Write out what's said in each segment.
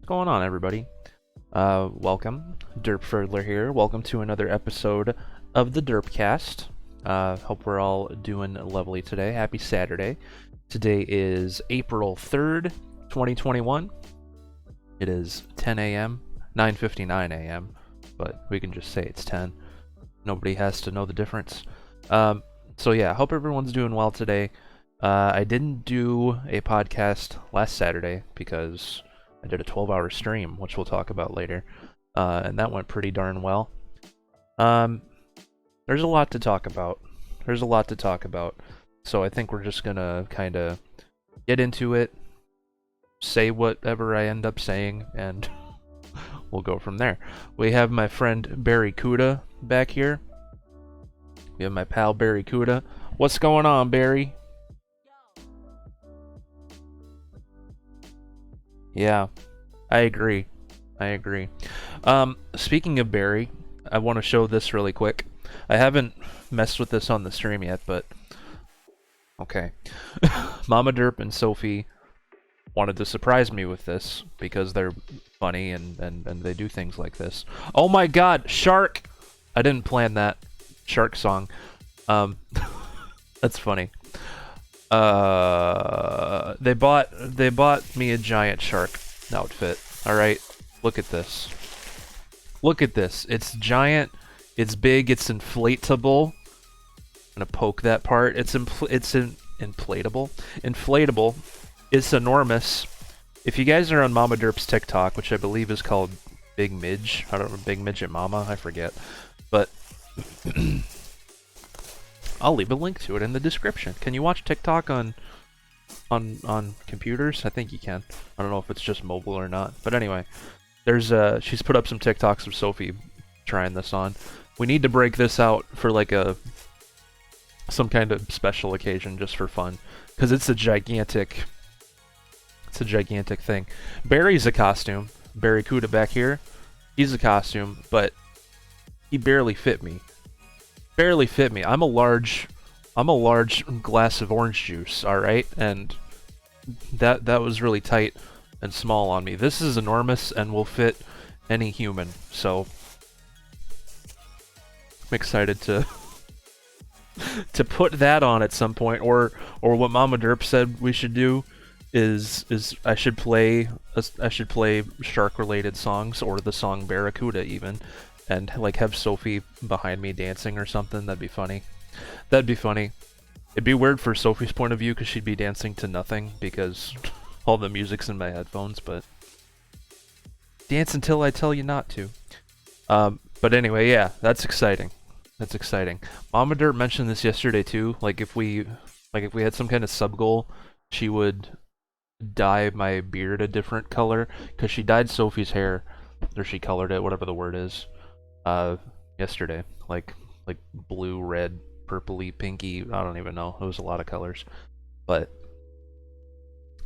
What's going on, everybody? Welcome. DerpFerdler here. Welcome to another episode of the DerpCast. Hope we're all doing lovely today. Happy Saturday. Today is April 3rd, 2021. It is 10 a.m., 9:59 a.m., but we can just say it's 10. Nobody has to know the difference. So yeah, hope everyone's doing well today. I didn't do a podcast last Saturday because I did a 12-hour stream, which we'll talk about later, and that went pretty darn well. There's a lot to talk about. So I think we're just gonna kind of get into it, say whatever I end up saying, and we'll go from there. We have my friend Barry Kuda back here. We have my pal Barry Kuda. What's going on, Barry? Yeah, I agree. Speaking of Barry, I want to show this really quick. I haven't messed with this on the stream yet, but okay. Mama Derp and Sophie wanted to surprise me with this because they're funny and they do things like this. Oh my god, Shark! I didn't plan that. Shark song. That's funny. They bought me a giant shark outfit. All right, look at this. It's giant. It's big. It's inflatable. I'm gonna poke that part. It's inflatable. Inflatable. It's enormous. If you guys are on Mama Derp's TikTok, which I believe is called Big Midge, I don't know, Big Midget Mama, I forget, but I'll leave a link to it in the description. Can you watch TikTok on computers? I think you can. I don't know if it's just mobile or not. But anyway, there's she's put up some TikToks of Sophie trying this on. We need to break this out for like some kind of special occasion just for fun, because it's a gigantic thing. Barry's a costume. Barry Kuda back here, he's a costume, but he barely fit me. I'm a large glass of orange juice, all right, and that was really tight and small on me. This is enormous and will fit any human. So I'm excited to to put that on at some point, or what Mama Derp said we should do is I should play shark related songs, or the song Barracuda even, and like have Sophie behind me dancing or something. That'd be funny. It'd be weird for Sophie's point of view because she'd be dancing to nothing because all the music's in my headphones, but dance until I tell you not to. But anyway, yeah, that's exciting. Mama Dirt mentioned this yesterday too. Like if we had some kind of sub goal, she would dye my beard a different color, because she dyed Sophie's hair, or she colored it, whatever the word is, yesterday, like blue, red, purpley, pinky, I don't even know. It was a lot of colors, but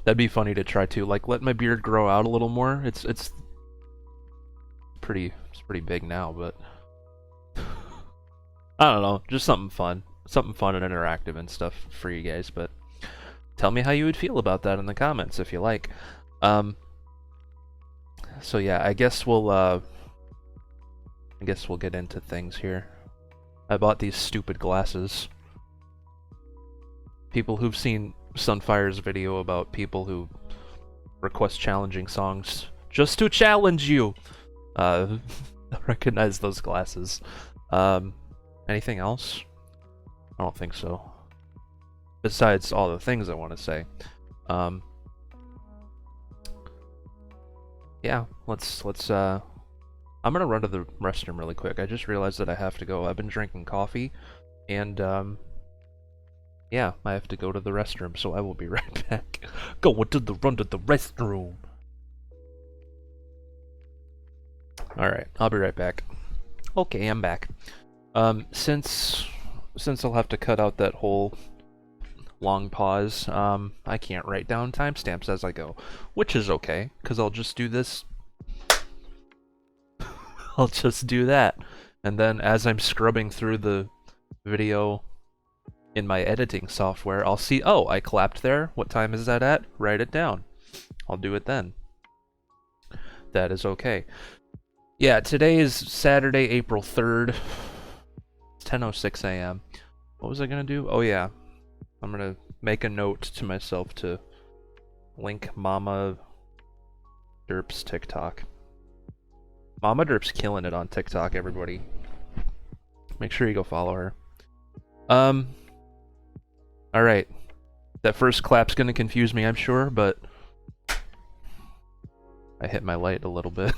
that'd be funny to try to like let my beard grow out a little more. It's pretty big now, but I don't know, just something fun and interactive and stuff for you guys. But tell me how you would feel about that in the comments if you like. So yeah, I guess we'll get into things here. I bought these stupid glasses. People who've seen Sunfire's video about people who request challenging songs just to challenge you, recognize those glasses. Anything else? I don't think so. Besides all the things I want to say. Yeah, let's I'm gonna run to the restroom really quick. I just realized that I have to go. I've been drinking coffee, and yeah, I have to go to the restroom, so I will be right back. Run to the restroom. Alright, I'll be right back. Okay, I'm back. Since I'll have to cut out that whole long pause, I can't write down timestamps as I go, which is okay, because I'll just do this. I'll just do that, and then as I'm scrubbing through the video in my editing software, I'll see, oh, I clapped there. What time is that at? Write it down. I'll do it then. that is okay. Yeah, today is Saturday, April 3rd. It's 10:06 a.m. What was I gonna do? Oh yeah, I'm gonna make a note to myself to link Mama Derp's TikTok. Mama Derp's killing it on TikTok, everybody. Make sure you go follow her. Alright. That first clap's gonna confuse me, I'm sure, but I hit my light a little bit.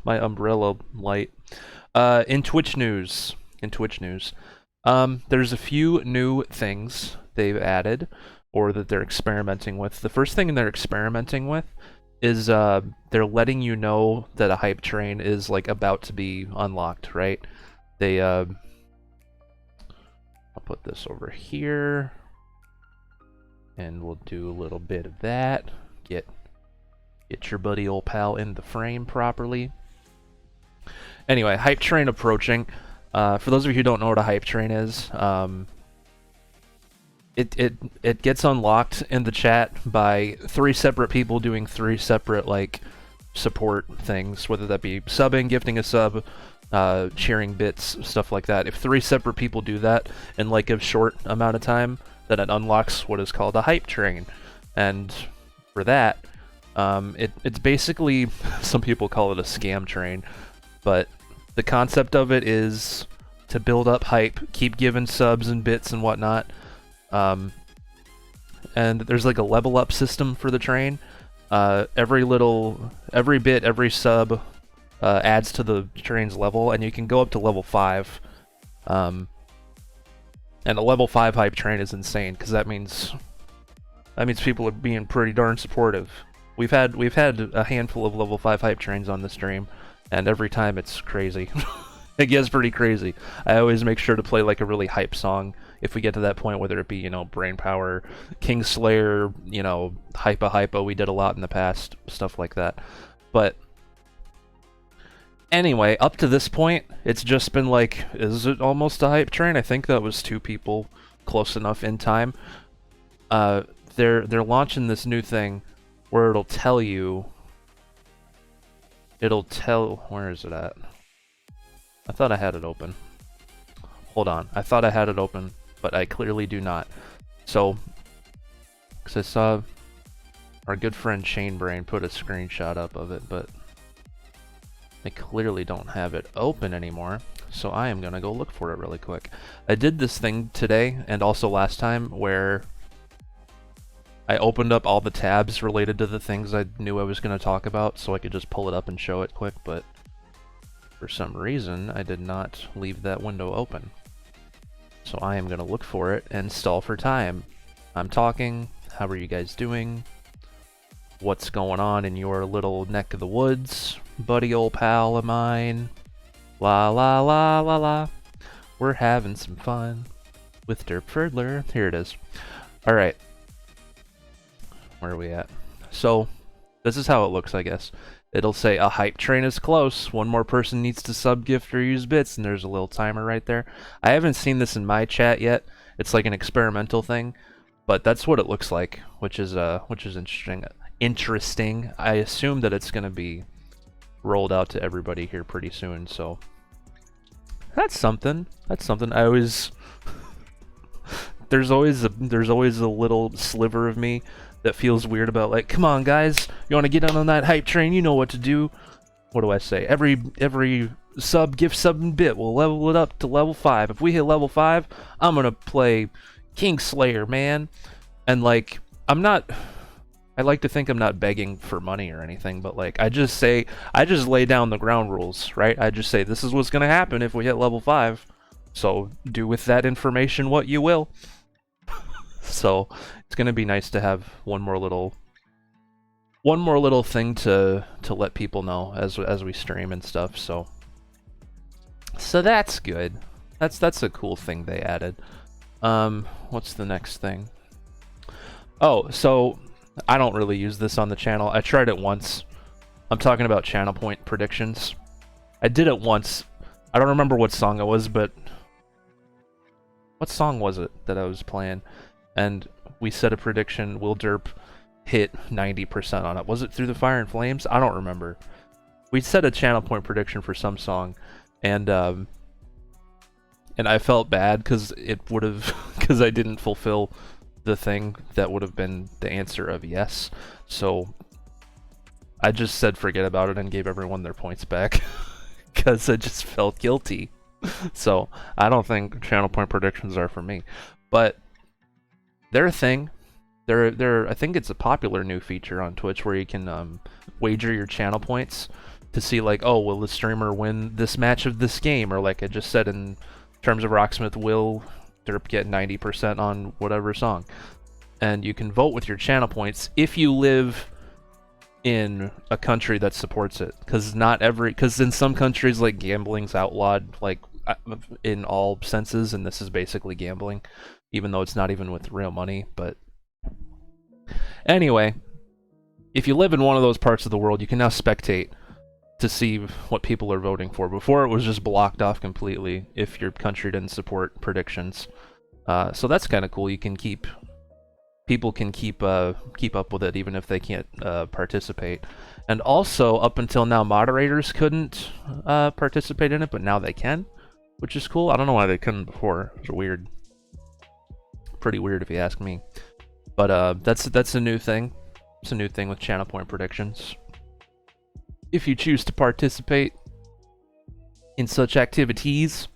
My umbrella light. In Twitch news, there's a few new things they've added, or that they're experimenting with. The first thing they're experimenting with is they're letting you know that a hype train is like about to be unlocked, right? They I'll put this over here, and we'll do a little bit of that. Get your buddy old pal in the frame properly. Anyway, hype train approaching. For those of you who don't know what a hype train is, it gets unlocked in the chat by 3 separate people doing 3 separate like support things, whether that be subbing, gifting a sub, sharing bits, stuff like that. If 3 separate people do that in like a short amount of time, then it unlocks what is called a hype train. And for that, it's basically, some people call it a scam train, but the concept of it is to build up hype, keep giving subs and bits and whatnot. And there's like a level up system for the train. Every bit, every sub adds to the train's level, and you can go up to level 5. And a level 5 hype train is insane, because that means people are being pretty darn supportive. We've had a handful of level 5 hype trains on the stream, and every time it's crazy. It gets pretty crazy. I always make sure to play like a really hype song if we get to that point, whether it be, you know, Brain Power, Kingslayer, you know, Hypa. We did a lot in the past, stuff like that. But anyway, up to this point, it's just been like, is it almost a hype train? I think that was 2 people close enough in time. They're launching this new thing where it'll tell you. Where is it at? I thought I had it open. Hold on. I thought I had it open, but I clearly do not. So, because I saw our good friend Chainbrain put a screenshot up of it, but I clearly don't have it open anymore. So I am going to go look for it really quick. I did this thing today, and also last time, where I opened up all the tabs related to the things I knew I was going to talk about, so I could just pull it up and show it quick, but for some reason, I did not leave that window open. So I am going to look for it and stall for time. I'm talking. How are you guys doing? What's going on in your little neck of the woods, buddy old pal of mine? La la la la la. We're having some fun with Derp. Here it is. Alright. Where are we at? So, this is how it looks, I guess. It'll say, a hype train is close. 1 more person needs to sub, gift, or use bits, and there's a little timer right there. I haven't seen this in my chat yet. It's like an experimental thing, but that's what it looks like, which is interesting. I assume that it's gonna be rolled out to everybody here pretty soon, so that's something. I always there's always a little sliver of me that feels weird about, like, come on guys, you want to get on that hype train, you know what to do. What do I say? Every sub, gift, sub, and bit will level it up to level 5. If we hit level 5, I'm gonna play Kingslayer, man. And like, I like to think I'm not begging for money or anything, but like, I just lay down the ground rules, right? I just say, this is what's gonna happen if we hit level 5. So do with that information what you will. So it's gonna be nice to have one more little thing to let people know as we stream and stuff. So that's good. That's a cool thing they added. What's the next thing? Oh, so I don't really use this on the channel. I tried it once. I'm talking about channel point predictions. I did it once. I don't remember what song it was, but what song was it that I was playing? And we set a prediction, will Derp hit 90% on it. Was it Through the Fire and Flames? I don't remember. We set a channel point prediction for some song, and I felt bad because it would have, because I didn't fulfill the thing that would have been the answer of yes. So I just said forget about it and gave everyone their points back because I just felt guilty. So I don't think channel point predictions are for me, but they're a thing. I think it's a popular new feature on Twitch where you can wager your channel points to see like, oh, will the streamer win this match of this game? Or like I just said in terms of Rocksmith, will Derp get 90% on whatever song? And you can vote with your channel points if you live in a country that supports it. Because in some countries like gambling's outlawed like in all senses, and this is basically gambling, even though it's not even with real money. But anyway, if you live in one of those parts of the world, you can now spectate to see what people are voting for. Before it was just blocked off completely if your country didn't support predictions. So that's kind of cool. People can keep up with it even if they can't participate. And also, up until now, moderators couldn't participate in it, but now they can, which is cool. I don't know why they couldn't before. It's weird. Pretty weird if you ask me. But that's a new thing. It's a new thing with channel point predictions. If you choose to participate in such activities.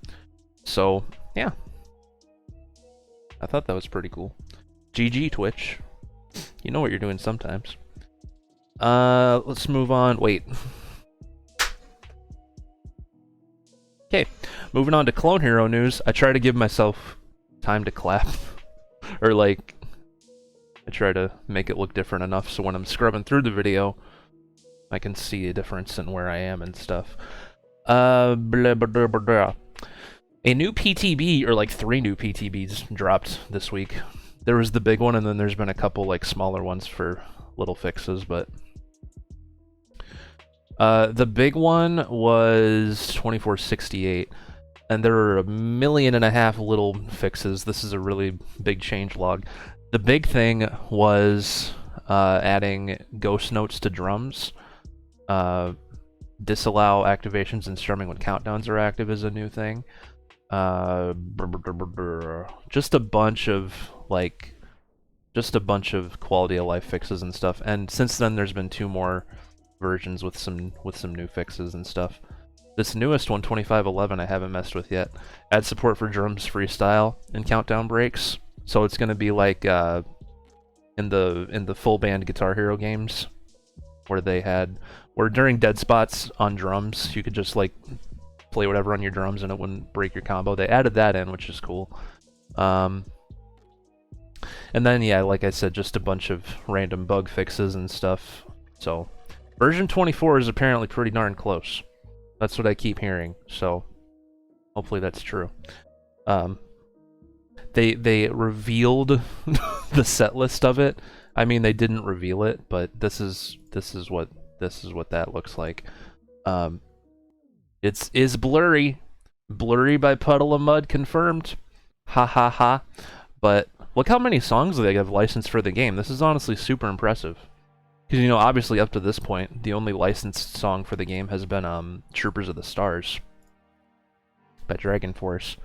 So, yeah. I thought that was pretty cool. GG, Twitch. You know what you're doing sometimes. Let's move on. Wait. Okay, moving on to Clone Hero news. I try to give myself time to clap. Or like, I try to make it look different enough so when I'm scrubbing through the video, I can see a difference in where I am and stuff. Blah, blah, blah, blah, blah. A new PTB, or like 3 new PTBs dropped this week. There was the big one, and then there's been a couple like smaller ones for little fixes, but the big one was 2468, and there are 1.5 million little fixes. This is a really big changelog. The big thing was adding ghost notes to drums. Disallow activations and strumming when countdowns are active is a new thing. Just a bunch of quality of life fixes and stuff. And since then, there's been 2 more versions with some new fixes and stuff. This newest one, 2511, I haven't messed with yet. Add support for drums freestyle and countdown breaks. So it's gonna be like in the full band Guitar Hero games, where during dead spots on drums, you could just like play whatever on your drums and it wouldn't break your combo. They added that in, which is cool. And then, yeah, like I said, just a bunch of random bug fixes and stuff. So, version 24 is apparently pretty darn close. That's what I keep hearing, so hopefully that's true. They revealed the set list of it. I mean, they didn't reveal it, but this is what that looks like. It's blurry by Puddle of Mud confirmed. Ha ha ha. But look how many songs they have licensed for the game. This is honestly super impressive. Because, you know, obviously up to this point, the only licensed song for the game has been Troopers of the Stars by DragonForce.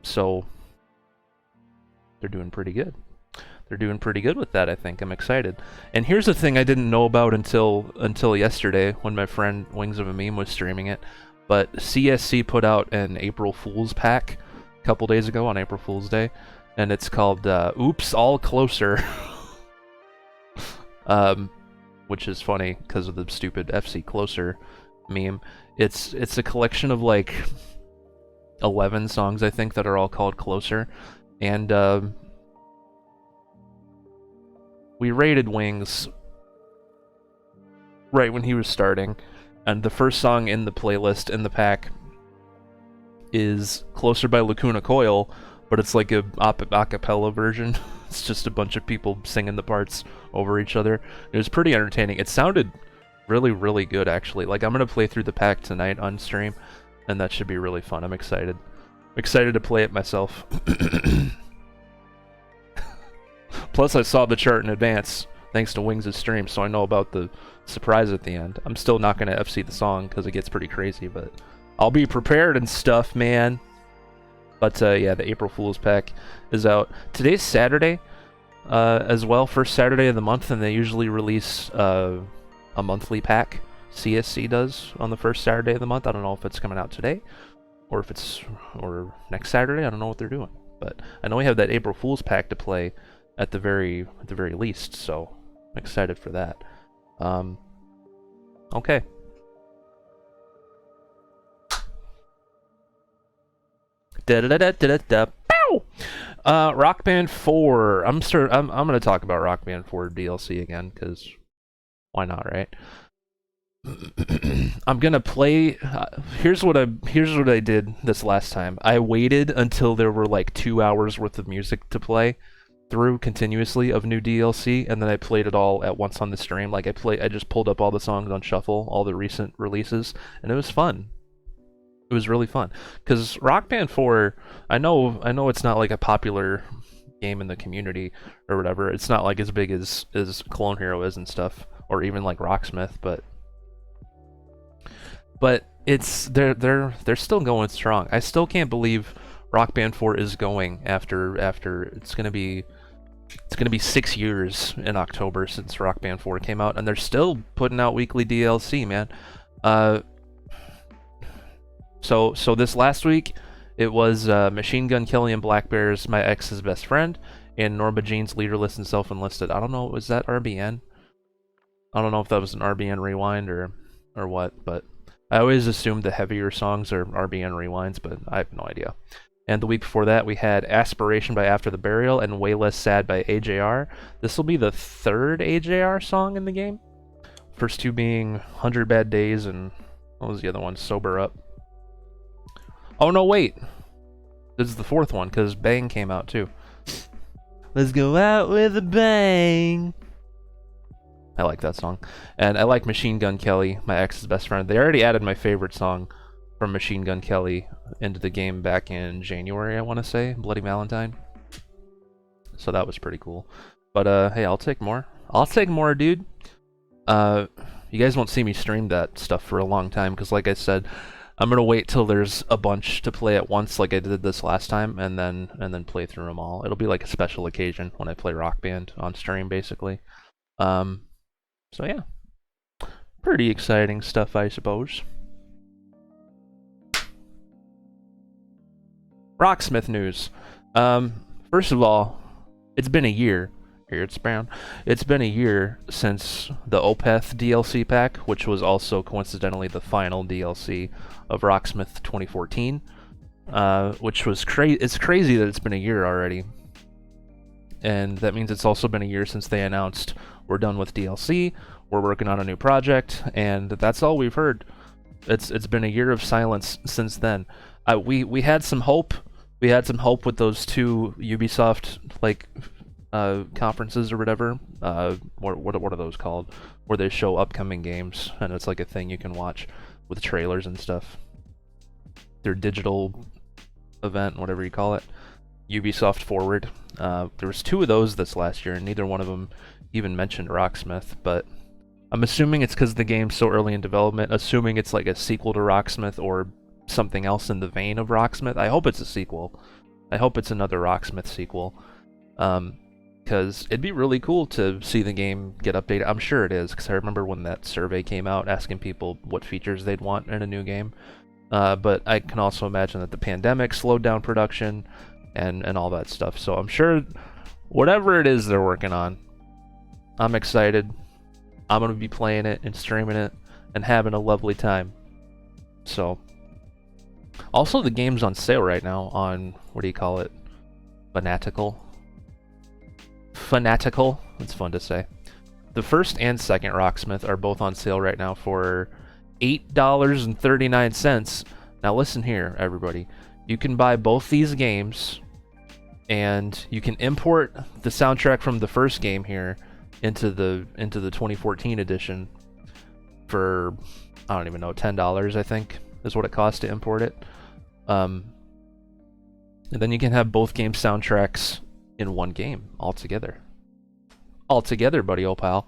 So they're doing pretty good. They're doing pretty good with that, I think. I'm excited. And here's the thing I didn't know about until yesterday when my friend Wings of a Meme was streaming it. But CSC put out an April Fool's pack a couple days ago on April Fool's Day. And it's called Oops, All Closer. Which is funny because of the stupid FC Closer meme. It's a collection of like 11 songs, I think, that are all called Closer. And we rated Wings right when he was starting, and the first song in the playlist in the pack is Closer by Lacuna Coil, but it's like a cappella version. It's just a bunch of people singing the parts over each other. It was pretty entertaining. It sounded really, really good, actually. Like, I'm gonna play through the pack tonight on stream, and that should be really fun. I'm excited. I'm excited to play it myself. Plus, I saw the chart in advance. thanks to Wings' stream, so I know about the surprise at the end. I'm still not gonna FC the song because it gets pretty crazy, but I'll be prepared and stuff, man. But yeah, the April Fool's pack is out. Today's Saturday, as well, first Saturday of the month, and they usually release a monthly pack. CSC does on the first Saturday of the month. I don't know if it's coming out today or if it's next Saturday. I don't know what they're doing, but I know we have that April Fool's pack to play at the very least. So I'm excited for that. Okay. Da-da-da-da-da-da. Pow! Rock Band 4. I'm gonna talk about Rock Band 4 DLC again, because why not, right? I'm gonna play. Here's what I did this last time. I waited until there were like 2 hours worth of music to play through continuously of new DLC, and then I played it all at once on the stream. Like I just pulled up all the songs on shuffle, all the recent releases, and it was fun. It was really fun, because Rock Band 4, I know it's not like a popular game in the community or whatever. It's not like as big as Clone Hero is and stuff, or even like Rocksmith, but it's they're still going strong. I still can't believe Rock Band 4 is going after it's gonna be 6 years in October since Rock Band 4 came out, and they're still putting out weekly DLC, man. So this last week, it was Machine Gun Kelly and Black Bear's My Ex's Best Friend, and Norma Jean's Leaderless and Self-Enlisted. I don't know, was that RBN? I don't know if that was an RBN rewind or what, but I always assumed the heavier songs are RBN rewinds, but I have no idea. And the week before that, we had Aspiration by After the Burial and Way Less Sad by AJR. This will be the third AJR song in the game. First two being 100 Bad Days and what was the other one? Sober Up. Oh no, wait. This is the fourth one, because Bang came out too. Let's go out with a bang. I like that song. And I like Machine Gun Kelly, My Ex's Best Friend. They already added my favorite song from Machine Gun Kelly into the game back in January, I want to say. Bloody Valentine. So that was pretty cool. But hey, I'll take more. I'll take more, dude. You guys won't see me stream that stuff for a long time, because like I said, I'm gonna wait till there's a bunch to play at once, like I did this last time, and then play through them all. It'll be like a special occasion when I play Rock Band on stream, basically. So yeah, pretty exciting stuff, I suppose. Rocksmith news. First of all, it's been a year. Here it's brown. It's been a year since the Opeth DLC pack, which was also coincidentally the final DLC of Rocksmith 2014, which was crazy. It's crazy that it's been a year already, and that means it's also been a year since they announced we're done with DLC, we're working on a new project, and that's all we've heard. It's been a year of silence since then. We had some hope. We had some hope with those two Ubisoft conferences or whatever. What are those called? Where they show upcoming games, and it's like a thing you can watch with trailers and stuff. Their digital event, whatever you call it. Ubisoft Forward. There was two of those this last year, and neither one of them even mentioned Rocksmith, but I'm assuming it's because the game's so early in development, assuming it's like a sequel to Rocksmith or something else in the vein of Rocksmith. I hope it's a sequel. I hope it's another Rocksmith sequel. Because it'd be really cool to see the game get updated. I'm sure it is, because I remember when that survey came out asking people what features they'd want in a new game. But I can also imagine that the pandemic slowed down production and all that stuff. So I'm sure whatever it is they're working on, I'm excited. I'm going to be playing it and streaming it and having a lovely time. So, also the game's on sale right now on, what do you call it? Fanatical. It's fun to say. The first and second Rocksmith are both on sale right now for $8.39. Now listen here, everybody. You can buy both these games, and you can import the soundtrack from the first game here into the 2014 edition for, I don't even know, $10, I think is what it costs to import it. And then you can have both game soundtracks in one game altogether. altogether, buddy, old pal.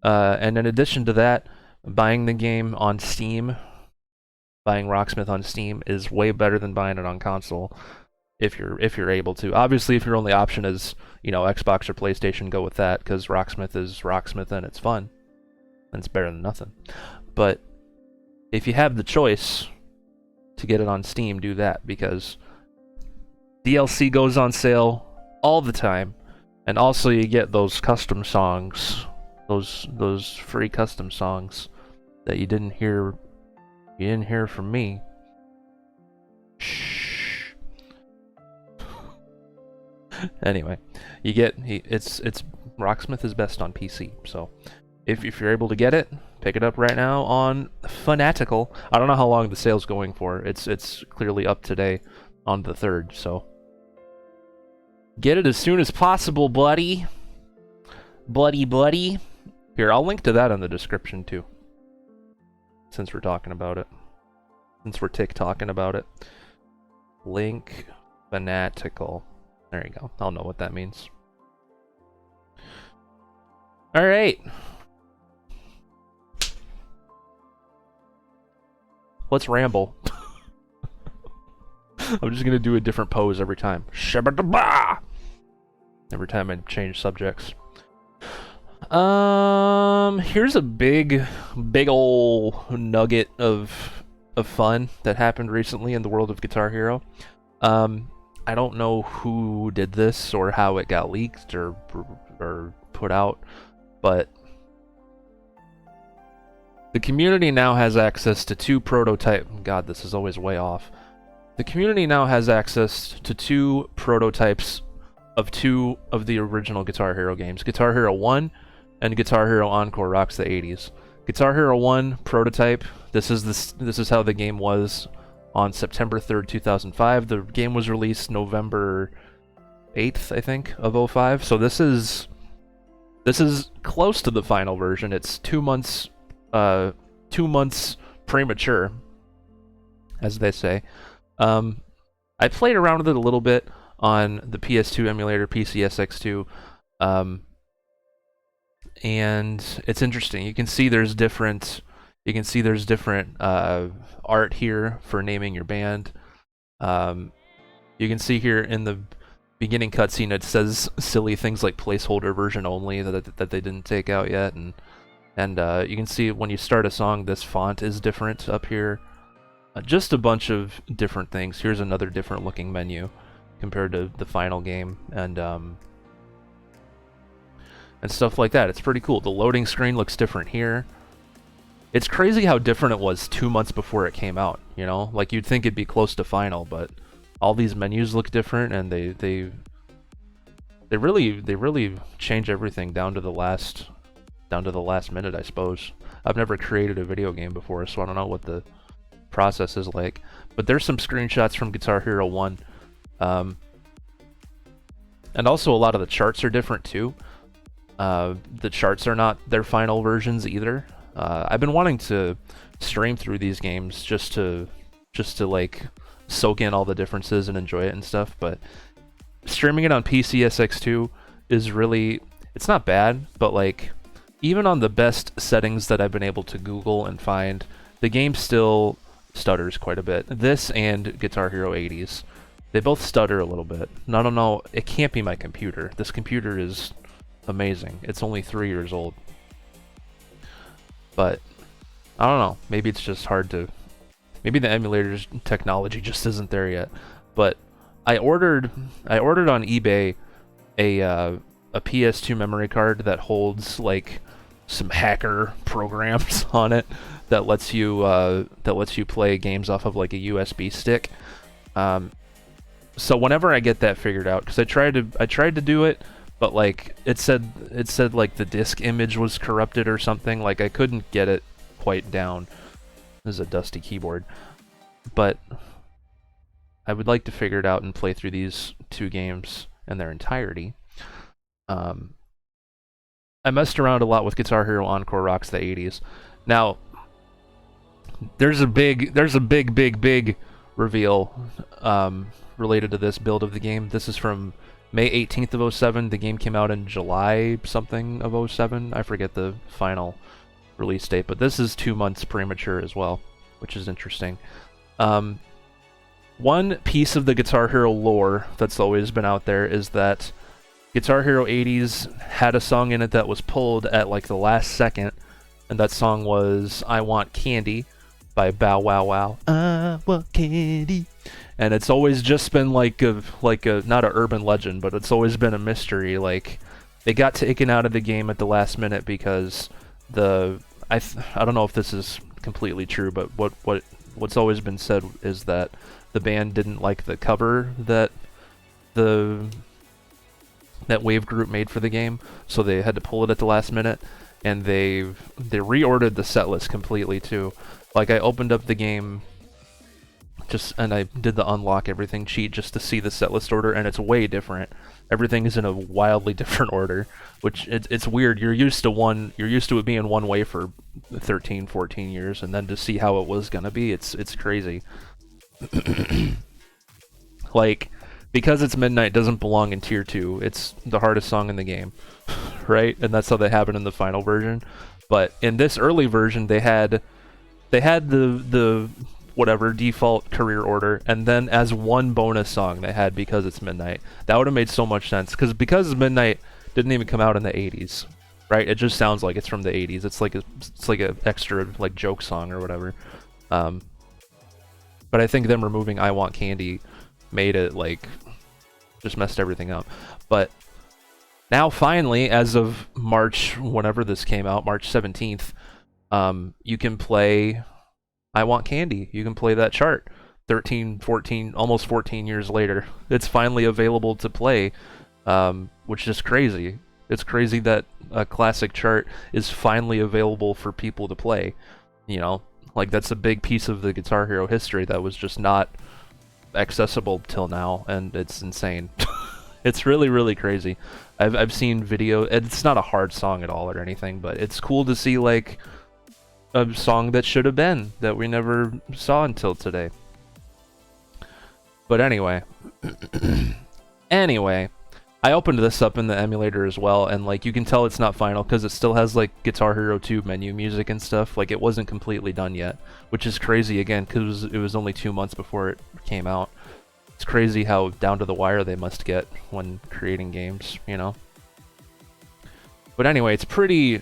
And in addition to that, buying the game on Steam, buying Rocksmith on Steam is way better than buying it on console if you're able to. Obviously, if your only option is, you know, Xbox or PlayStation, go with that, because Rocksmith is Rocksmith and it's fun. And it's better than nothing. But if you have the choice to get it on Steam, do that, because DLC goes on sale all the time, and also you get those custom songs, those free custom songs that you didn't hear from me. Shh. Anyway, you get it's Rocksmith is best on PC, so if you're able to get it, pick it up right now on Fanatical. I don't know how long the sale's going for. It's clearly up today on the 3rd, so get it as soon as possible, buddy. Buddy. Here, I'll link to that in the description too, since we're talking about it. Since we're TikToking about it. Link Fanatical. There you go. I'll know what that means. Alright. Let's ramble. I'm just gonna do a different pose every time. Shabba-dabba! Every time I change subjects. Here's a big ol' nugget of fun that happened recently in the world of Guitar Hero. I don't know who did this or how it got leaked or put out, but the community now has access to 2 prototype. God, this is always way off. The community now has access to 2 prototypes of 2 of the original Guitar Hero games. Guitar Hero 1 and Guitar Hero Encore Rocks the 80s. Guitar Hero 1 prototype, this is how the game was on September 3rd, 2005. The game was released November 8th, I think, of 05. So this is close to the final version. It's 2 months 2 months premature, as they say. I played around with it a little bit on the PS2 emulator, PCSX2, and it's interesting. You can see there's different art here for naming your band. You can see here in the beginning cutscene it says silly things like placeholder version only that they didn't take out yet, and you can see when you start a song, this font is different up here. Just a bunch of different things. Here's another different looking menu compared to the final game, and stuff like that. It's pretty cool. The loading screen looks different here. It's crazy how different it was 2 months before it came out, you know? Like, you'd think it'd be close to final, but all these menus look different, and they really change everything down to the last minute, I suppose. I've never created a video game before, so I don't know what the process is like. But there's some screenshots from Guitar Hero 1. And also a lot of the charts are different too. The charts are not their final versions either. I've been wanting to stream through these games just to like soak in all the differences and enjoy it and stuff, but streaming it on PCSX2 is really, it's not bad, but like even on the best settings that I've been able to Google and find, the game still stutters quite a bit. This and Guitar Hero 80s, they both stutter a little bit. And I don't know, it can't be my computer. This computer is amazing. It's only 3 years old. But I don't know, maybe it's just hard to, maybe the emulator's technology just isn't there yet. But I ordered on eBay a PS2 memory card that holds like some hacker programs on it that lets you play games off of like a USB stick. So whenever I get that figured out, because I tried to do it, but like it said like the disk image was corrupted or something. Like I couldn't get it quite down. This is a dusty keyboard, but I would like to figure it out and play through these 2 games in their entirety. I messed around a lot with Guitar Hero Encore Rocks the 80s. Now, there's a big reveal related to this build of the game. This is from May 18th of 07. The game came out in July something of 07. I forget the final release date, but this is 2 months premature as well, which is interesting. One piece of the Guitar Hero lore that's always been out there is that Guitar Hero 80s had a song in it that was pulled at like the last second, and that song was I Want Candy by Bow Wow Wow. I want candy. And it's always just been like a not an urban legend, but it's always been a mystery. Like, they got taken out of the game at the last minute because I don't know if this is completely true, but what's always been said is that the band didn't like the cover that Wave Group made for the game, so they had to pull it at the last minute, and they reordered the setlist completely too. Like, I opened up the game and I did the unlock everything cheat just to see the setlist order, and it's way different. Everything is in a wildly different order, which it's weird. You're used to it being one way for 13, 14 years, and then to see how it was gonna be, it's crazy. Like, because it's Midnight doesn't belong in tier 2. It's the hardest song in the game, right? And that's how they have it in the final version. But in this early version, they had the whatever default career order, and then as one bonus song they had Because It's Midnight. That would have made so much sense, because Midnight didn't even come out in the 80s, right? It just sounds like it's from the 80s. It's like a extra like joke song or whatever. But I think them removing I Want Candy made it like just messed everything up. But now finally, as of March, whenever this came out, March 17th, you can play I Want Candy. You can play that chart 13, 14, almost 14 years later. It's finally available to play, which is crazy. It's crazy that a classic chart is finally available for people to play. You know, like, that's a big piece of the Guitar Hero history that was just not accessible till now, and it's insane. It's really, really crazy. I've seen video. It's not a hard song at all or anything, but it's cool to see like a song that should have been that we never saw until today. But anyway, I opened this up in the emulator as well, and like, you can tell it's not final because it still has like Guitar Hero 2 menu music and stuff. Like, it wasn't completely done yet, which is crazy again because it was only 2 months before it came out. It's crazy how down to the wire they must get when creating games, you know? But anyway, it's pretty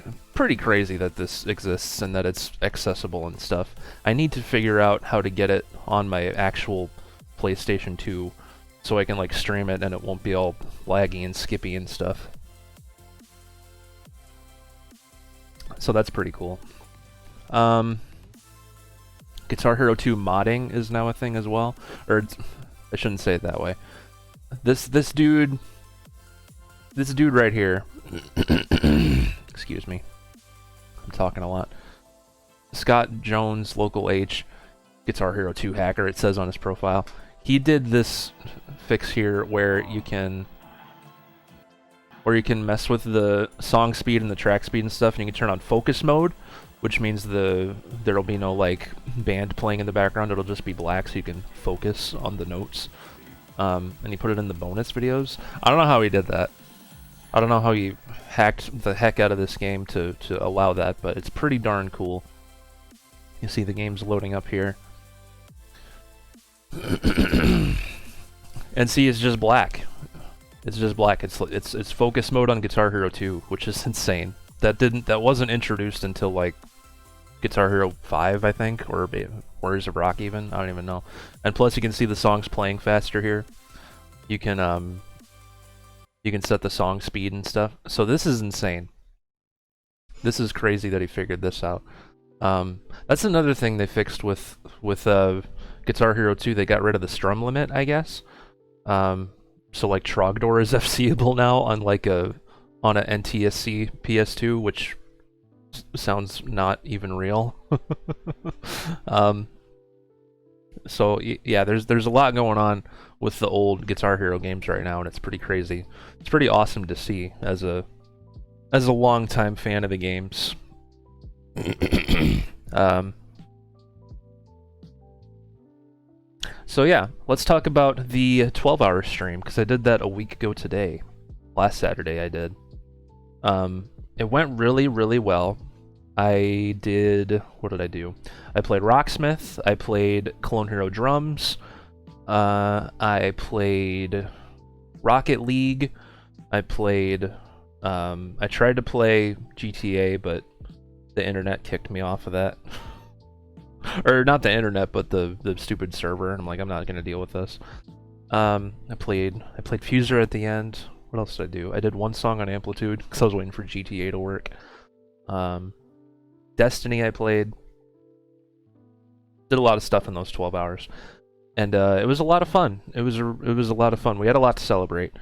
crazy that this exists and that it's accessible and stuff. I need to figure out how to get it on my actual PlayStation 2 so I can like stream it and it won't be all laggy and skippy and stuff. So that's pretty cool. Guitar Hero 2 modding is now a thing as well. Or I shouldn't say it that way. This dude right here. Excuse me. I'm talking a lot. Scott Jones, local H, Guitar Hero 2 hacker, it says on his profile. He did this fix here where you can mess with the song speed and the track speed and stuff, and you can turn on focus mode, which means there'll be no like band playing in the background. It'll just be black, so you can focus on the notes. And he put it in the bonus videos. I don't know how he did that. I don't know how he hacked the heck out of this game to allow that, but it's pretty darn cool. You see the game's loading up here. And see, it's just black. It's just black. It's focus mode on Guitar Hero 2, which is insane. That wasn't introduced until like Guitar Hero 5, I think, or Warriors of Rock even. I don't even know. And plus, you can see the songs playing faster here. You can set the song speed and stuff. So this is insane. This is crazy that he figured this out. That's another thing they fixed with Guitar Hero 2. They got rid of the strum limit, I guess. So like Trogdor is FCable now on a NTSC PS2, which sounds not even real. So yeah, there's a lot going on with the old Guitar Hero games right now, and it's pretty crazy. It's pretty awesome to see as a longtime fan of the games. So yeah, let's talk about the 12-hour stream, because I did that a week ago today. Last Saturday I did. It went really, really well. I did... what did I do? I played Rocksmith, I played Clone Hero Drums, I played Rocket League, I played... I tried to play GTA, but the internet kicked me off of that. Or not the internet, but the stupid server. I'm like, I'm not gonna deal with this. I played Fuser at the end. What else did I do? I did one song on Amplitude because I was waiting for GTA to work. Destiny I played. Did a lot of stuff in those 12 hours, and it was a lot of fun. It was a lot of fun. We had a lot to celebrate.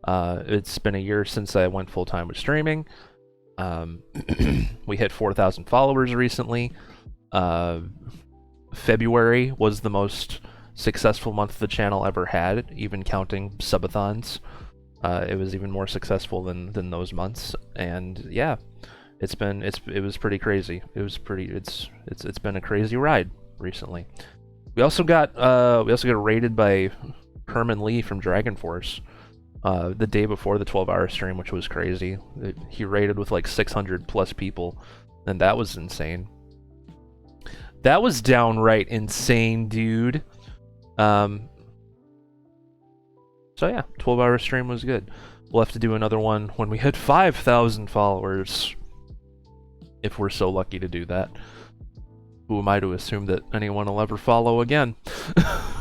It's been a year since I went full time with streaming. We hit 4,000 followers recently. February was the most successful month the channel ever had, even counting subathons. It was even more successful than those months, and yeah, it was pretty crazy. It's been a crazy ride recently. We also got raided by Herman Lee from DragonForce the day before the 12-hour stream, which was crazy. He raided with like 600 plus people, and that was insane. That was downright insane, dude. So yeah, 12-hour stream was good. We'll have to do another one when we hit 5,000 followers, if we're so lucky to do that. Who am I to assume that anyone will ever follow again?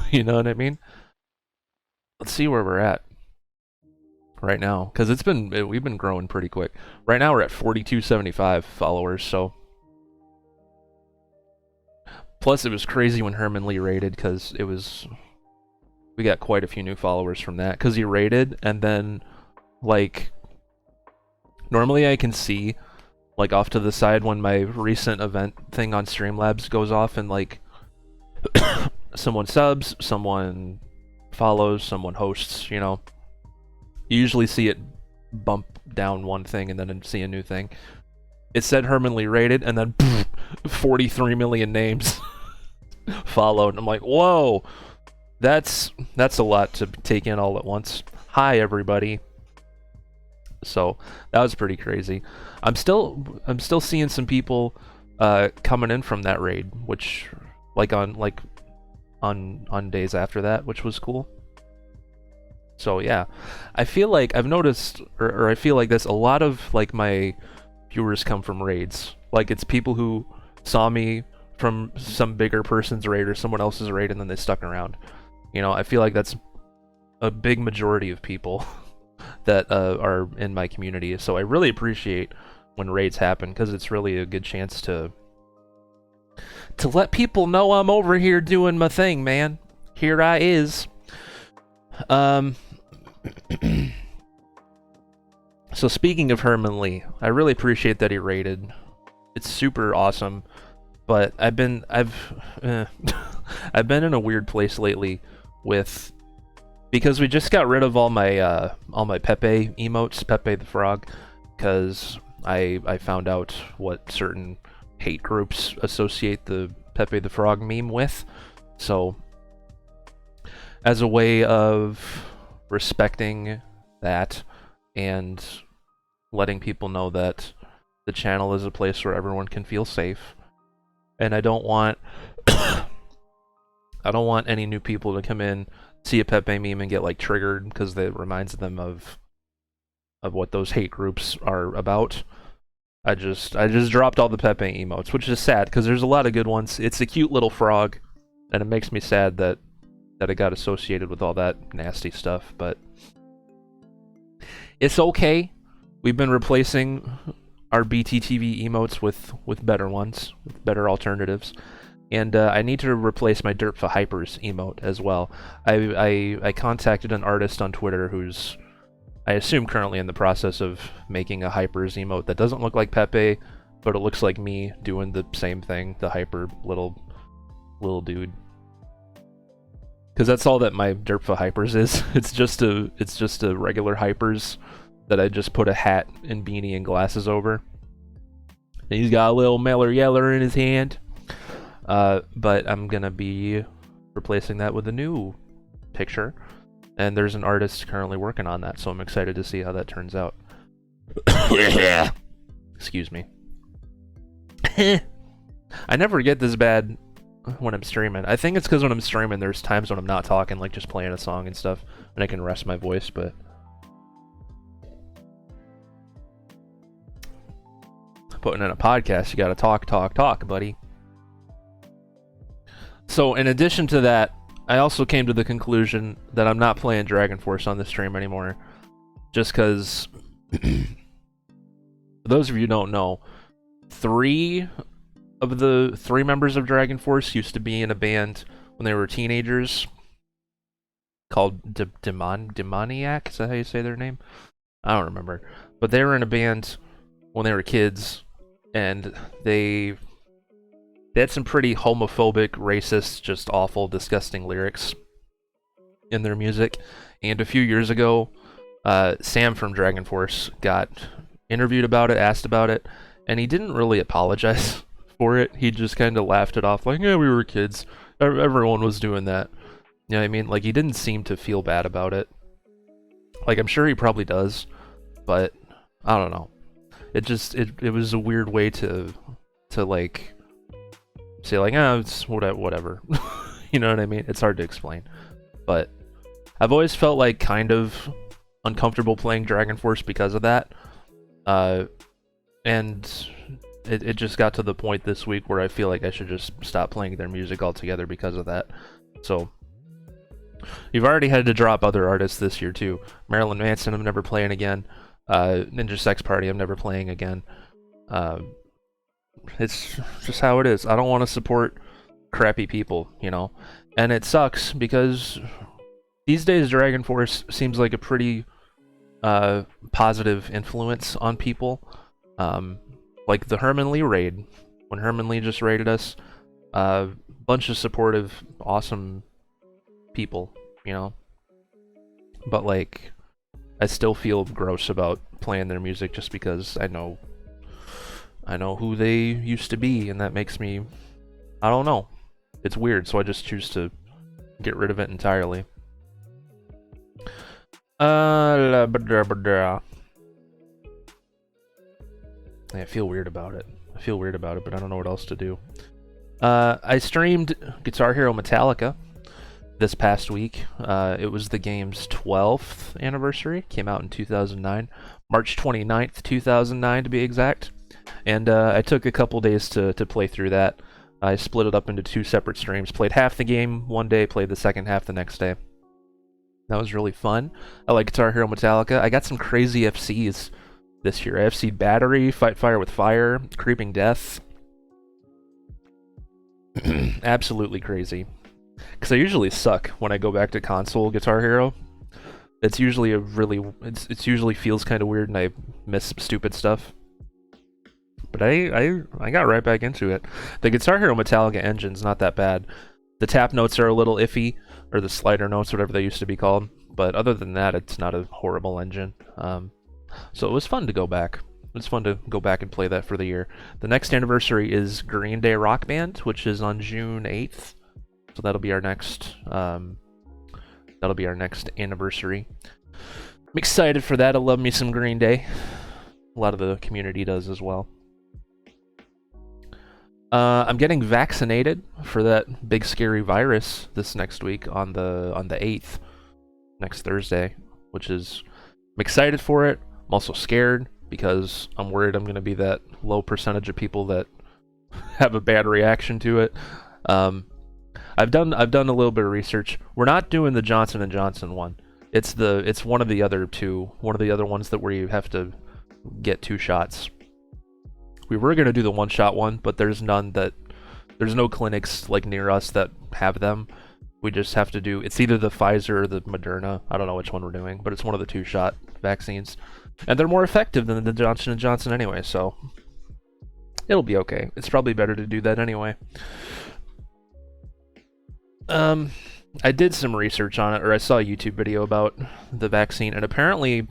You know what I mean? Let's see where we're at right now, because we've been growing pretty quick. Right now we're at 4,275 followers, so... Plus, it was crazy when Herman Lee raided, because we got quite a few new followers from that, because he raided, and then, like, normally I can see, like, off to the side when my recent event thing on Streamlabs goes off, and, like, someone subs, someone follows, someone hosts, you know. You usually see it bump down one thing and then see a new thing. It said Herman Lee raided, and then 43 million names followed. I'm like, whoa, that's a lot to take in all at once. Hi, everybody. So that was pretty crazy. I'm still seeing some people coming in from that raid, which on days after that, which was cool. So yeah, I feel like I've noticed, or I feel like this, a lot of like my viewers come from raids. Like, it's people who saw me from some bigger person's raid or someone else's raid, and then they stuck around. You know, I feel like that's a big majority of people that are in my community. So I really appreciate when raids happen, because it's really a good chance to let people know I'm over here doing my thing, man. Here I is. So speaking of Herman Lee, I really appreciate that he raided. It's super awesome, but I've been in a weird place lately because we just got rid of all my Pepe emotes, Pepe the Frog, because I found out what certain hate groups associate the Pepe the Frog meme with. So as a way of respecting that and letting people know that the channel is a place where everyone can feel safe, and I don't want any new people to come in, see a Pepe meme and get like triggered because it reminds them of what those hate groups are about. I just dropped all the Pepe emotes, which is sad because there's a lot of good ones. It's a cute little frog, and it makes me sad that it got associated with all that nasty stuff, but it's okay. We've been replacing our BTTV emotes with better ones, with better alternatives, and I need to replace my Derp for Hypers emote as well. I contacted an artist on Twitter who's, I assume, currently in the process of making a Hypers emote that doesn't look like Pepe, but it looks like me doing the same thing, the hyper little dude. Because that's all that my Derp for Hypers is. It's just a regular Hypers that I just put a hat and beanie and glasses over. And he's got a little Meller Yeller in his hand. But I'm gonna be replacing that with a new picture. And there's an artist currently working on that, so I'm excited to see how that turns out. Excuse me. I never get this bad when I'm streaming. I think it's because when I'm streaming, there's times when I'm not talking, like just playing a song and stuff, and I can rest my voice, but... Putting in a podcast, you gotta talk, buddy. So, in addition to that, I also came to the conclusion that I'm not playing DragonForce on the stream anymore. Just because... For those of you who don't know, 3 of the 3 members of DragonForce used to be in a band when they were teenagers called Demoniac. Is that how you say their name? I don't remember. But they were in a band when they were kids, and they had some pretty homophobic, racist, just awful, disgusting lyrics in their music. And a few years ago, Sam from DragonForce got interviewed about it, asked about it, and he didn't really apologize for it. He just kind of laughed it off, like, yeah, we were kids. Everyone was doing that. You know what I mean? Like, he didn't seem to feel bad about it. Like, I'm sure he probably does, but I don't know. It just, it was a weird way to like, say, like, it's whatever. You know what I mean? It's hard to explain. But I've always felt, like, kind of uncomfortable playing DragonForce because of that. And it just got to the point this week where I feel like I should just stop playing their music altogether because of that. So, you've already had to drop other artists this year, too. Marilyn Manson, I'm never playing again. Ninja Sex Party, I'm never playing again. It's just how it is. I don't want to support crappy people, you know? And it sucks because these days DragonForce seems like a pretty positive influence on people. Like the Herman Lee raid. When Herman Lee just raided us, bunch of supportive, awesome people, you know? But like, I still feel gross about playing their music just because I know who they used to be, and that makes me, I don't know. It's weird, so I just choose to get rid of it entirely. I feel weird about it. But I don't know what else to do. I streamed Guitar Hero Metallica this past week. It was the game's 12th anniversary. Came out in 2009. March 29th, 2009 to be exact. And I took a couple days to play through that. I split it up into 2 separate streams. Played half the game one day, played the second half the next day. That was really fun. I like Guitar Hero Metallica. I got some crazy FCs this year. I FC'd Battery, Fight Fire with Fire, Creeping Death. Absolutely crazy. Because I usually suck when I go back to console Guitar Hero. It's usually it usually feels kind of weird and I miss some stupid stuff. But I got right back into it. The Guitar Hero Metallica engine's not that bad. The tap notes are a little iffy, or the slider notes, whatever they used to be called. But other than that, it's not a horrible engine. So it was fun to go back. It's fun to go back and play that for the year. The next anniversary is Green Day Rock Band, which is on June 8th. So that'll be our next anniversary. I'm excited for that. I love me some Green Day. A lot of the community does as well. I'm getting vaccinated for that big scary virus this next week on the 8th, next Thursday, which is, I'm excited for it. I'm also scared because I'm worried I'm going to be that low percentage of people that have a bad reaction to it. I've done a little bit of research. We're not doing the Johnson & Johnson one. It's one of the other two, one of the other ones that where you have to get 2 shots. We were going to do the 1-shot one, but there's no clinics like near us that have them. We just have to do, it's either the Pfizer or the Moderna. I don't know which one we're doing, but it's one of the 2-shot vaccines. And they're more effective than the Johnson & Johnson anyway, so it'll be okay. It's probably better to do that anyway. I did some research on it, or I saw a YouTube video about the vaccine, and apparently,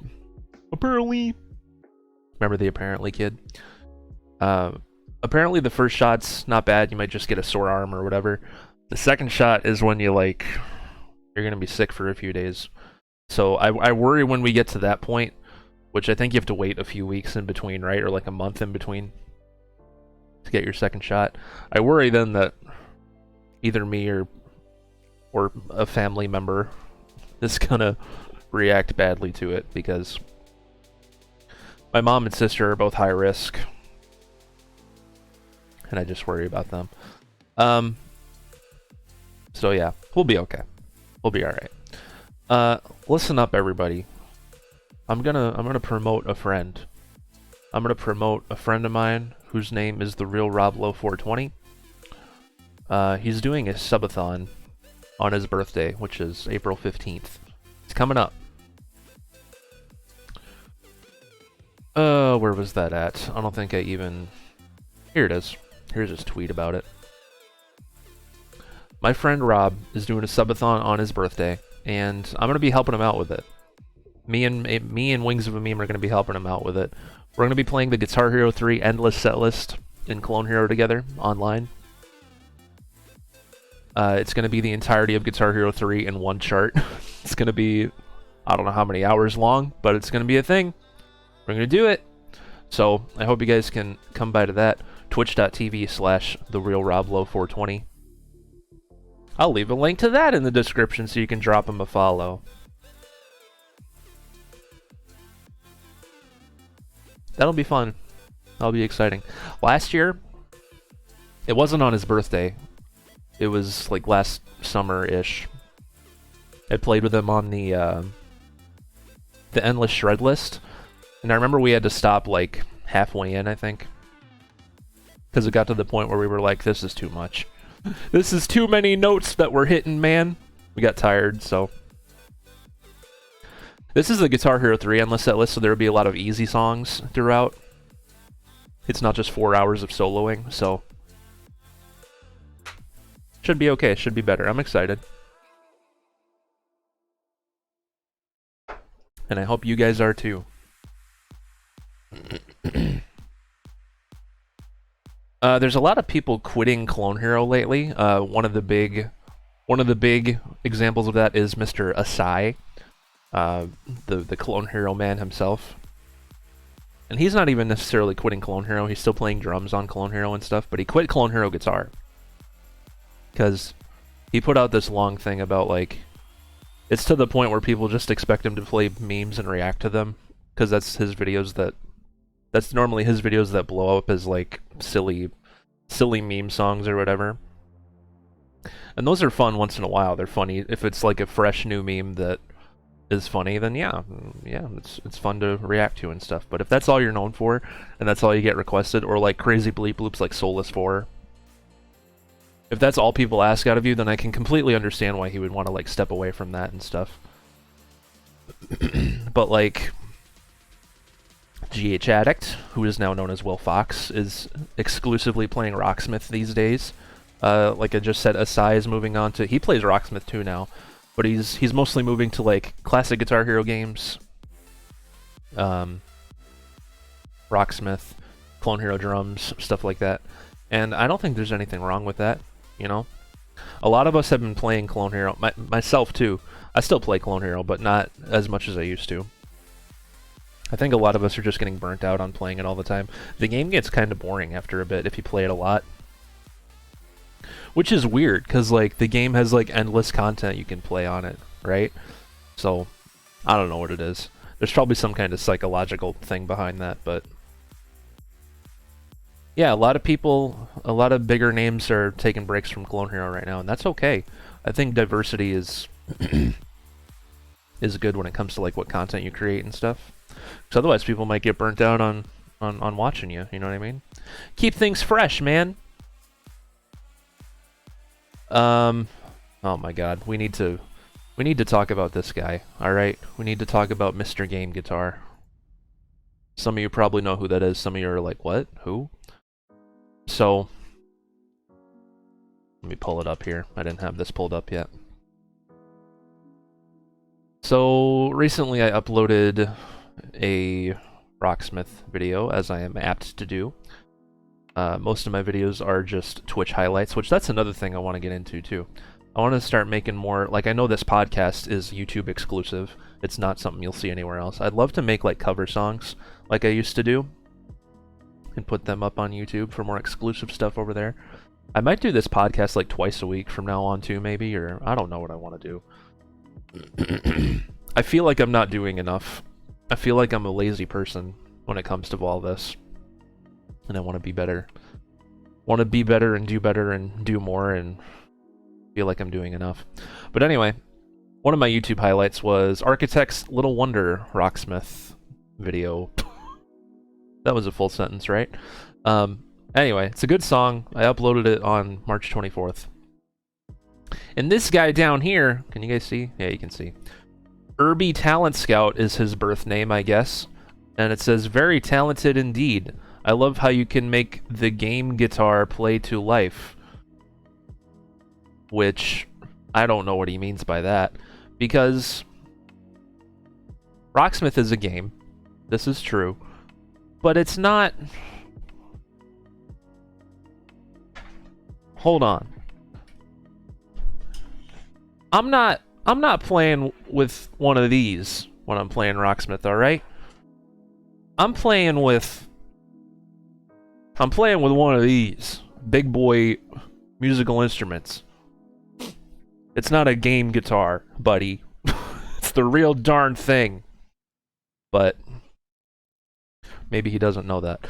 remember the apparently kid? Apparently the first shot's not bad. You might just get a sore arm or whatever. The second shot is when you're gonna be sick for a few days. So I worry when we get to that point, which I think you have to wait a few weeks in between, right? Or like a month in between to get your second shot. I worry then that either me or a family member is gonna react badly to it, because my mom and sister are both high risk, and I just worry about them. So yeah, we'll be okay. We'll be all right. Listen up, everybody. I'm gonna promote a friend. I'm gonna promote a friend of mine whose name is the real Roblo 420. He's doing a subathon on his birthday, which is April 15th. It's coming up. Where was that at? I don't think I even... Here it is. Here's his tweet about it. My friend Rob is doing a subathon on his birthday, and I'm gonna be helping him out with it. Me and Wings of a Meme are gonna be helping him out with it. We're gonna be playing the Guitar Hero 3 Endless Setlist in Clone Hero together online. It's gonna be the entirety of Guitar Hero 3 in one chart. It's gonna be, I don't know how many hours long, but it's gonna be a thing. We're gonna do it. So I hope you guys can come by to that. Twitch.tv/TheRealRoblo420. I'll leave a link to that in the description so you can drop him a follow. That'll be fun. That'll be exciting. Last year, it wasn't on his birthday. It was like last summer-ish. I played with him on the Endless Shred list. And I remember we had to stop like halfway in, I think. Because it got to the point where we were like, this is too much. This is too many notes that we're hitting, man. We got tired, so. This is the Guitar Hero 3 Endless Set list, so there will be a lot of easy songs throughout. It's not just 4 hours of soloing, so. Should be okay, should be better. I'm excited. And I hope you guys are too. There's a lot of people quitting Clone Hero lately. One of the big examples of that is Mr. Asai, the Clone Hero man himself. And he's not even necessarily quitting Clone Hero. He's still playing drums on Clone Hero and stuff, but he quit Clone Hero guitar because he put out this long thing about like it's to the point where people just expect him to play memes and react to them, because that's his videos that's normally his videos that blow up as like silly meme songs or whatever. And those are fun once in a while. They're funny. If it's like a fresh new meme that is funny, then yeah, it's fun to react to and stuff. But if that's all you're known for, and that's all you get requested, or like crazy bleep bloops like Soulless 4, if that's all people ask out of you, then I can completely understand why he would want to like step away from that and stuff. But like GH Addict, who is now known as Will Fox, is exclusively playing Rocksmith these days. Like I just said, Asai is moving on to... He plays Rocksmith too now, but he's mostly moving to like classic Guitar Hero games. Rocksmith, Clone Hero drums, stuff like that. And I don't think there's anything wrong with that, you know? A lot of us have been playing Clone Hero, myself too. I still play Clone Hero, but not as much as I used to. I think a lot of us are just getting burnt out on playing it all the time. The game gets kind of boring after a bit if you play it a lot. Which is weird, because like the game has like endless content you can play on it, right? So, I don't know what it is. There's probably some kind of psychological thing behind that, but... Yeah, a lot of bigger names are taking breaks from Clone Hero right now, and that's okay. I think diversity is good when it comes to like what content you create and stuff. Because otherwise people might get burnt out on watching you, you know what I mean? Keep things fresh, man. Oh my god, we need to talk about this guy, alright? We need to talk about Mr. Game Guitar. Some of you probably know who that is, some of you are like, what? Who? So, let me pull it up here. I didn't have this pulled up yet. So, recently I uploaded a Rocksmith video, as I am apt to do. Most of my videos are just Twitch highlights, which that's another thing I want to get into too. I want to start making more, like I know this podcast is YouTube exclusive. It's not something you'll see anywhere else. I'd love to make like cover songs like I used to do and put them up on YouTube for more exclusive stuff over there. I might do this podcast like twice a week from now on too, maybe, or I don't know what I want to do. I feel like I'm not doing enough. I feel like I'm a lazy person when it comes to all this. And I want to be better. Want to be better and do more and feel like I'm doing enough. But anyway, one of my YouTube highlights was Architect's Little Wonder Rocksmith video. That was a full sentence, right? Anyway, it's a good song. I uploaded it on March 24th. And this guy down here, can you guys see? Yeah, you can see. Irby Talent Scout is his birth name, I guess. And it says, very talented indeed. I love how you can make the game guitar play to life. Which, I don't know what he means by that. Because Rocksmith is a game. This is true. But it's not... Hold on. I'm not playing with one of these when I'm playing Rocksmith, alright? I'm playing with one of these big boy musical instruments. It's not a game guitar, buddy. It's the real darn thing. But maybe he doesn't know that.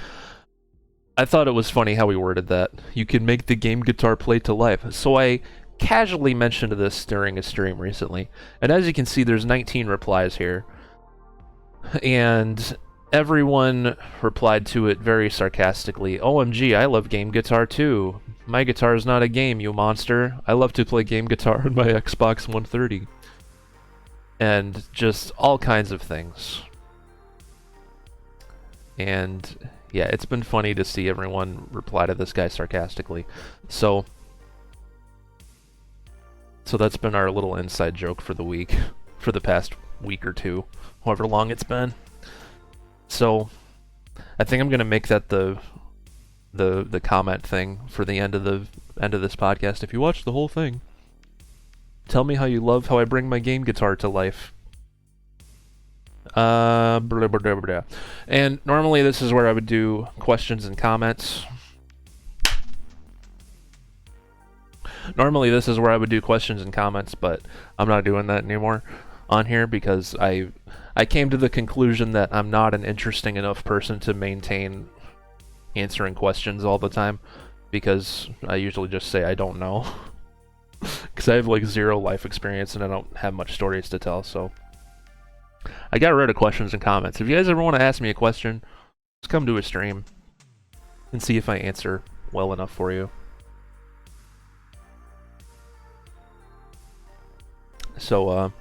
I thought it was funny how he worded that. You can make the game guitar play to life. So I casually mentioned this during a stream recently. And as you can see, there's 19 replies here. And everyone replied to it very sarcastically. OMG, I love game guitar too. My guitar is not a game, you monster. I love to play game guitar on my Xbox 130. And just all kinds of things. And yeah, it's been funny to see everyone reply to this guy sarcastically. So that's been our little inside joke for the week, for the past week or two, however long it's been. So I think I'm gonna make that the comment thing for the end of this podcast. If you watch the whole thing, tell me how you love how I bring my game guitar to life. Blah, blah, blah, blah. And normally this is where I would do questions and comments. Normally this is where I would do questions and comments, but I'm not doing that anymore on here because I came to the conclusion that I'm not an interesting enough person to maintain answering questions all the time, because I usually just say I don't know. Because I have like zero life experience and I don't have much stories to tell, so I got rid of questions and comments. If you guys ever want to ask me a question, just come to a stream and see if I answer well enough for you. So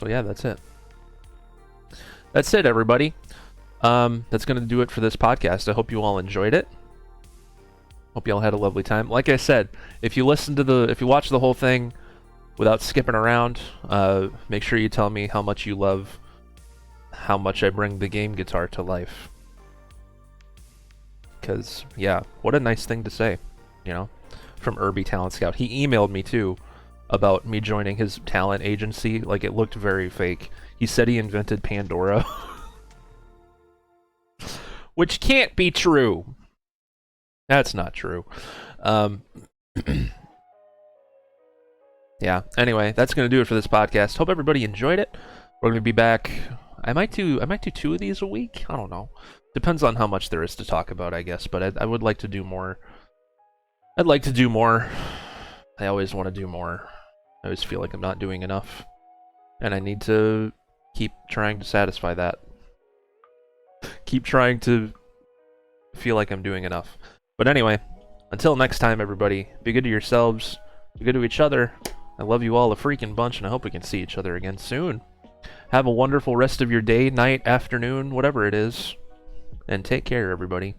yeah, that's it. That's it, everybody. That's gonna do it for this podcast. I hope you all enjoyed it. Hope you all had a lovely time. Like I said, if you watch the whole thing without skipping around, make sure you tell me how much you love how much I bring the game guitar to life. Because, yeah, what a nice thing to say, you know, from Irby Talent Scout. He emailed me, too, about me joining his talent agency. Like, it looked very fake. He said he invented Pandora. Which can't be true. That's not true. Yeah, anyway, that's going to do it for this podcast. Hope everybody enjoyed it. We're going to be back. I might do 2 of these a week. I don't know. Depends on how much there is to talk about, I guess. But I would like to do more. I'd like to do more. I always want to do more. I always feel like I'm not doing enough. And I need to keep trying to satisfy that. Keep trying to feel like I'm doing enough. But anyway, until next time, everybody, be good to yourselves, be good to each other. I love you all a freaking bunch, and I hope we can see each other again soon. Have a wonderful rest of your day, night, afternoon, whatever it is. And take care, everybody.